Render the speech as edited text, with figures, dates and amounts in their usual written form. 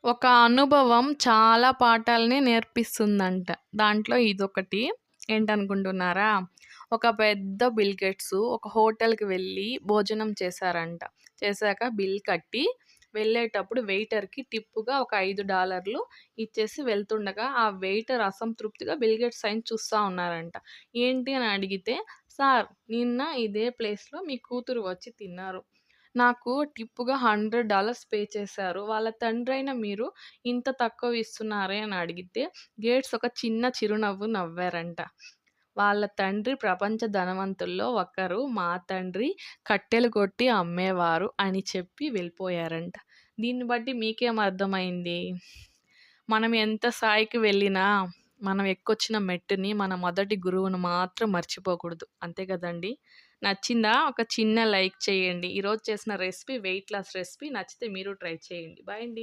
ఒక అనుభవం చాలా పాఠాల్ని నేర్పిస్తుందంట. దాంట్లో ఇదొకటి. ఏంటనుకుంటున్నారా? ఒక పెద్ద బిల్ గేట్స్ ఒక హోటల్‌కి వెళ్ళి భోజనం చేశారంట. చేశాక బిల్ కట్టి వెళ్ళేటప్పుడు వెయిటర్‌కి టిప్పుగా ఒక $5 ఇచ్చేసి వెళ్తుండగా, ఆ వెయిటర్ అసంతృప్తిగా బిల్ గేట్స్ సైన్ చూస్తా ఉన్నారంట. ఏంటి అని అడిగితే, "సార్, నిన్న ఇదే ప్లేస్‌లో మీ కూతురు వచ్చి తిన్నారు. నాకు టిప్పుగా $100 పే చేశారు. వాళ్ళ తండ్రైన మీరు ఇంత తక్కువ ఇస్తున్నారే" అని అడిగితే, గేట్స్ ఒక చిన్న చిరునవ్వు నవ్వారంట. వాళ్ళ తండ్రి ప్రపంచ ధనవంతుల్లో ఒకరు. మా తండ్రి కట్టెలు కొట్టి అమ్మేవారు అని చెప్పి వెళ్ళిపోయారంట. దీన్ని బట్టి మీకేం అర్థమైంది? మనం ఎంత స్థాయికి వెళ్ళినా, మనం ఎక్కొచ్చిన మెట్టుని మన మొదటి గురువును మాత్రం మర్చిపోకూడదు. అంతే కదండీ! నచ్చిందా? ఒక చిన్న లైక్ చేయండి. ఈరోజు చేసిన రెసిపీ వెయిట్ లాస్ రెసిపీ. నచ్చితే మీరు ట్రై చేయండి. బాయ్ అండి.